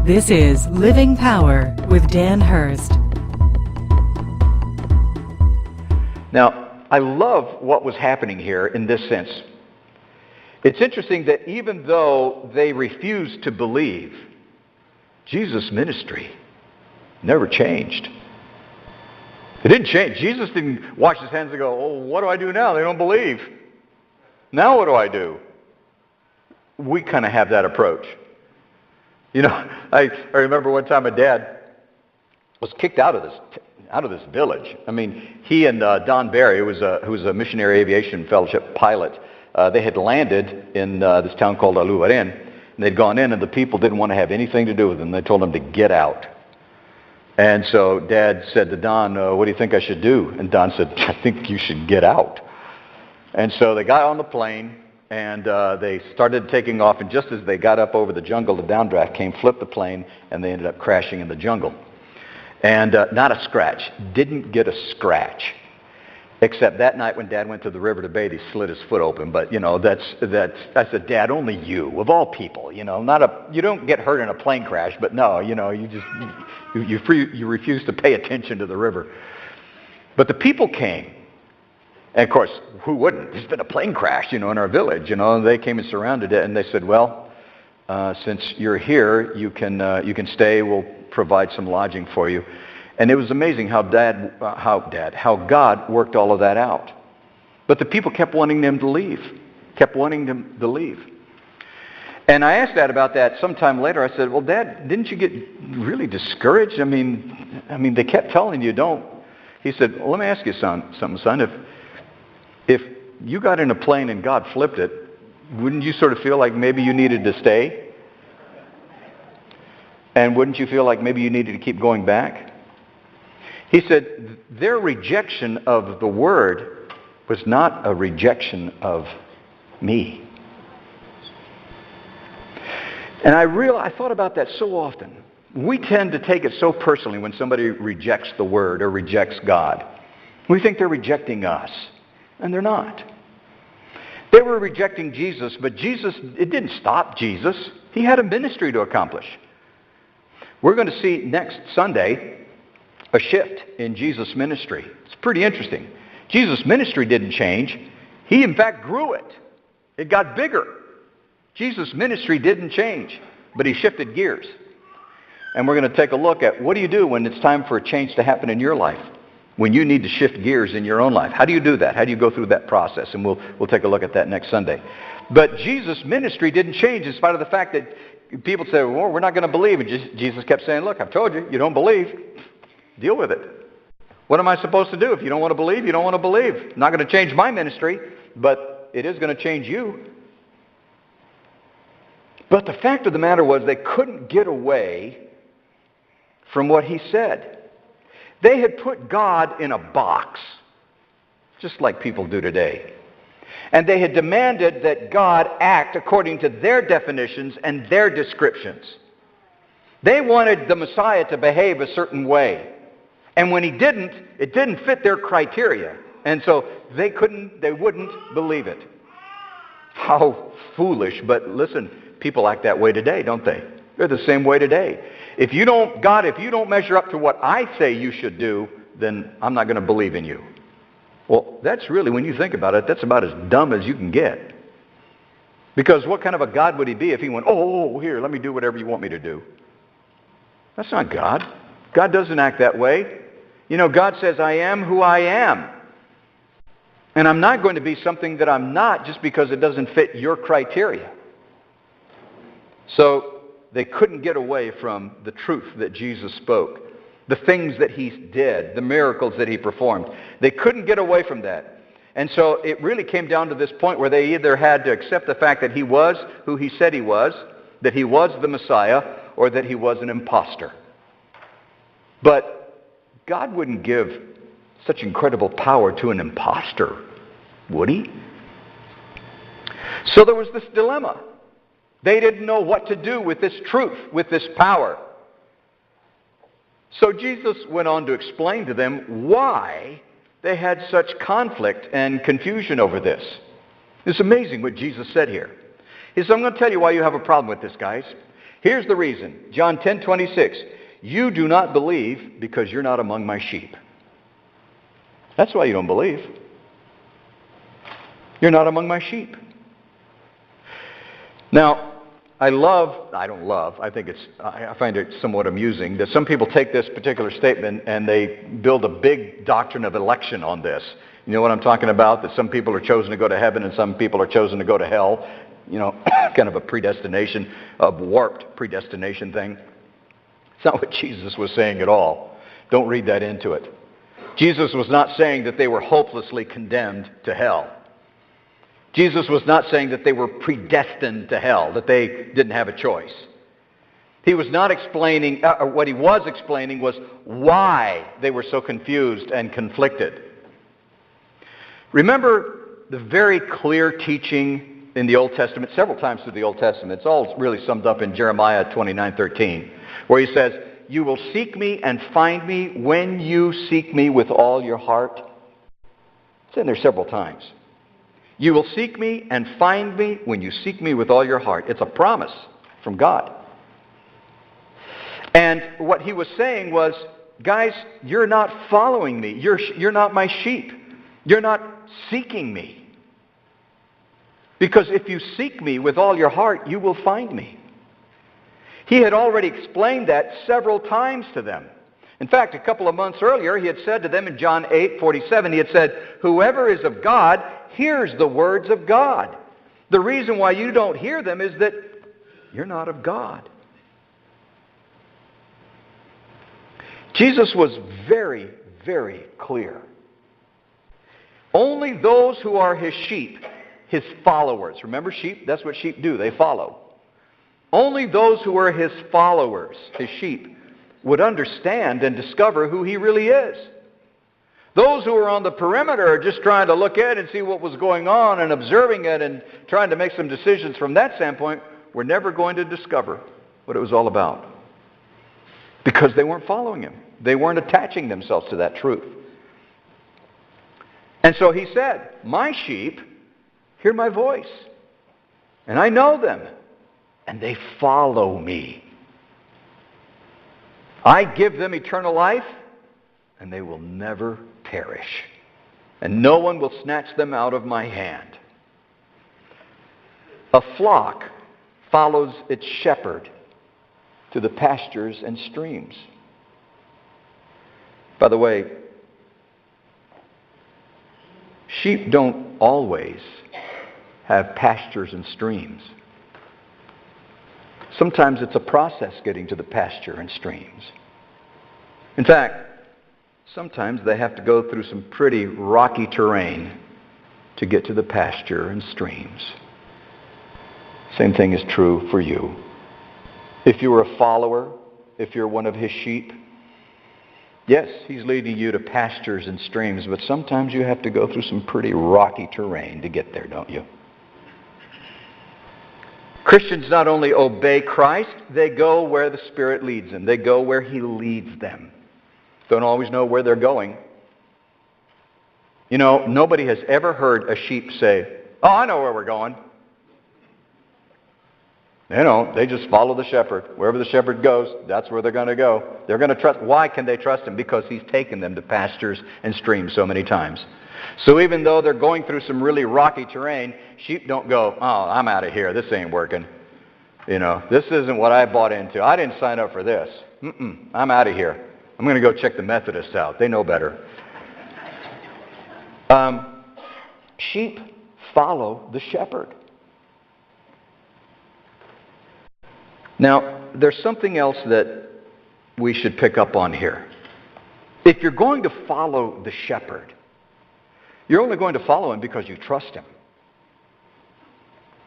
This is Living Power with Dan Hurst. Now, I love what was happening here in this sense. It's interesting that even though they refused to believe, Jesus' ministry never changed. It didn't change. Jesus didn't wash his hands and go, "Oh, what do I do now? They don't believe. Now what do I do?" We kind of have that approach. You know, I remember one time my dad was kicked out of this village. I mean, he and Don Barry, who was a missionary aviation fellowship pilot, they had landed in this town called Aluaren, and they'd gone in, and the people didn't want to have anything to do with them. They told them to get out. And so Dad said to Don, "What do you think I should do?" And Don said, "I think you should get out." And so they got on the plane, and they started taking off, and just as they got up over the jungle, the downdraft came, flipped the plane, and they ended up crashing in the jungle. And not a scratch. Didn't get a scratch. Except that night when Dad went to the river to bathe, he slit his foot open. But, you know, that's. I said, "Dad, only you, of all people, you know, you don't get hurt in a plane crash, but no, you know, you refuse to pay attention to the river." But the people came. And, of course, who wouldn't? There's been a plane crash, you know, in our village, you know, and they came and surrounded it, and they said, "Well, since you're here, you can stay. We'll provide some lodging for you." And it was amazing how God worked all of that out. But the people kept wanting them to leave, And I asked Dad about that sometime later. I said, "Well, Dad, didn't you get really discouraged? I mean, they kept telling you don't." He said, "Well, let me ask you something, son. If you got in a plane and God flipped it, wouldn't you sort of feel like maybe you needed to stay? And wouldn't you feel like maybe you needed to keep going back?" He said, their rejection of the Word was not a rejection of me. And I thought about that so often. We tend to take it so personally when somebody rejects the Word or rejects God. We think they're rejecting us, and they're not. They were rejecting Jesus, but it didn't stop Jesus. He had a ministry to accomplish. We're going to see next Sunday a shift in Jesus' ministry. It's pretty interesting. Jesus' ministry didn't change. He, in fact, grew it. It got bigger. Jesus' ministry didn't change, but he shifted gears. And we're going to take a look at what do you do when it's time for a change to happen in your life, when you need to shift gears in your own life. How do you do that? How do you go through that process? And we'll take a look at that next Sunday. But Jesus' ministry didn't change in spite of the fact that people say, "Well, we're not going to believe." And Jesus kept saying, "Look, I've told you, you don't believe. Deal with it. What am I supposed to do? If you don't want to believe, you don't want to believe. I'm not going to change my ministry, but it is going to change you." But the fact of the matter was they couldn't get away from what he said. They had put God in a box, just like people do today. And they had demanded that God act according to their definitions and their descriptions. They wanted the Messiah to behave a certain way. And when he didn't, it didn't fit their criteria. And so they wouldn't believe it. How foolish. But listen, people act that way today, don't they? They're the same way today. If you don't measure up to what I say you should do, then I'm not going to believe in you. Well, that's really, when you think about it, that's about as dumb as you can get. Because what kind of a God would he be if he went, "Oh, here, let me do whatever you want me to do"? That's not God. God doesn't act that way. You know, God says, "I am who I am." And I'm not going to be something that I'm not just because it doesn't fit your criteria. So they couldn't get away from the truth that Jesus spoke, the things that he did, the miracles that he performed. They couldn't get away from that. And so it really came down to this point where they either had to accept the fact that he was who he said he was, that he was the Messiah, or that he was an imposter. But God wouldn't give such incredible power to an imposter, would he? So there was this dilemma. They didn't know what to do with this truth, with this power. So Jesus went on to explain to them why they had such conflict and confusion over this. It's amazing what Jesus said here. He said, "I'm going to tell you why you have a problem with this, guys. Here's the reason. John 10:26. You do not believe because you're not among my sheep. That's why you don't believe. You're not among my sheep. Now, I find it somewhat amusing that some people take this particular statement and they build a big doctrine of election on this. You know what I'm talking about? That some people are chosen to go to heaven and some people are chosen to go to hell. You know, kind of a predestination, a warped predestination thing. It's not what Jesus was saying at all. Don't read that into it. Jesus was not saying that they were hopelessly condemned to hell. Jesus was not saying that they were predestined to hell, that they didn't have a choice. He was not explaining, what he was explaining was why they were so confused and conflicted. Remember the very clear teaching in the Old Testament, several times through the Old Testament. It's all really summed up in Jeremiah 29:13, where he says, you will seek me and find me when you seek me with all your heart. It's in there several times. You will seek me and find me when you seek me with all your heart. It's a promise from God. And what he was saying was, guys, you're not following me. You're not my sheep. You're not seeking me. Because if you seek me with all your heart, you will find me. He had already explained that several times to them. In fact, a couple of months earlier, he had said to them in John 8:47, he had said, whoever is of God hears the words of God. The reason why you don't hear them is that you're not of God. Jesus was very, very clear. Only those who are his sheep, his followers. Remember sheep? That's what sheep do. They follow. Only those who are his followers, his sheep, would understand and discover who he really is. Those who are on the perimeter are just trying to look at it and see what was going on and observing it and trying to make some decisions from that standpoint, were never going to discover what it was all about. Because they weren't following him. They weren't attaching themselves to that truth. And so he said, my sheep hear my voice, and I know them, and they follow me. I give them eternal life, and they will never perish, and no one will snatch them out of my hand. A flock follows its shepherd to the pastures and streams. By the way, sheep don't always have pastures and streams. Sometimes it's a process getting to the pasture and streams. In fact, sometimes they have to go through some pretty rocky terrain to get to the pasture and streams. Same thing is true for you. If you are a follower, if you're one of his sheep, yes, he's leading you to pastures and streams, but sometimes you have to go through some pretty rocky terrain to get there, don't you? Christians not only obey Christ, they go where the Spirit leads them. They go where he leads them. Don't always know where they're going. You know, nobody has ever heard a sheep say, oh, I know where we're going. You know, they just follow the shepherd. Wherever the shepherd goes, that's where they're going to go. They're going to trust. Why can they trust him? Because he's taken them to pastures and streams so many times. So even though they're going through some really rocky terrain, sheep don't go, oh, I'm out of here. This ain't working. You know, this isn't what I bought into. I didn't sign up for this. I'm out of here. I'm going to go check the Methodists out. They know better. Sheep follow the shepherd. Now, there's something else that we should pick up on here. If you're going to follow the shepherd, you're only going to follow him because you trust him.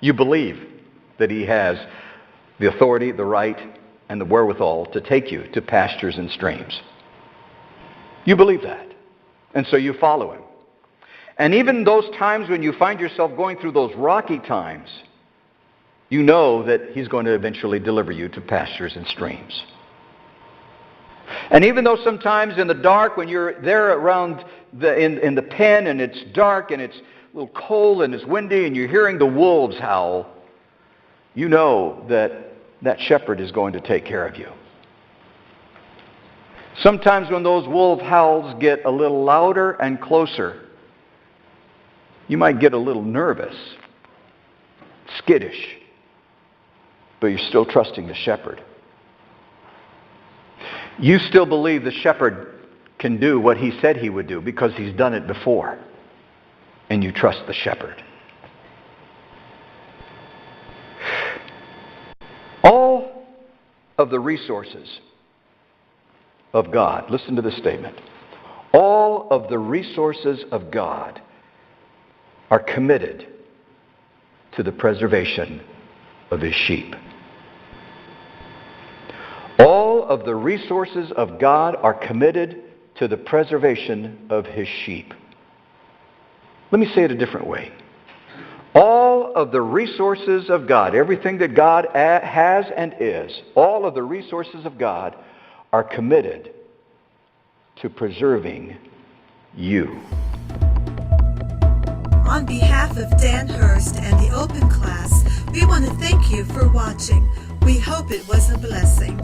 You believe that he has the authority, the right, and the wherewithal to take you to pastures and streams. You believe that. And so you follow him. And even those times when you find yourself going through those rocky times, you know that he's going to eventually deliver you to pastures and streams. And even though sometimes in the dark, when you're there around in the pen and it's dark and it's a little cold and it's windy and you're hearing the wolves howl, you know that that shepherd is going to take care of you. Sometimes when those wolf howls get a little louder and closer, you might get a little nervous, skittish, but you're still trusting the shepherd. You still believe the shepherd can do what he said he would do because he's done it before, and you trust the shepherd. All of the resources of God, listen to this statement, all of the resources of God are committed to the preservation of his sheep. All of the resources of God are committed to the preservation of his sheep. Let me say it a different way. All of the resources of God, everything that God has and is, all of the resources of God are committed to preserving you. On behalf of Dan Hurst and the Open Class, we want to thank you for watching. We hope it was a blessing.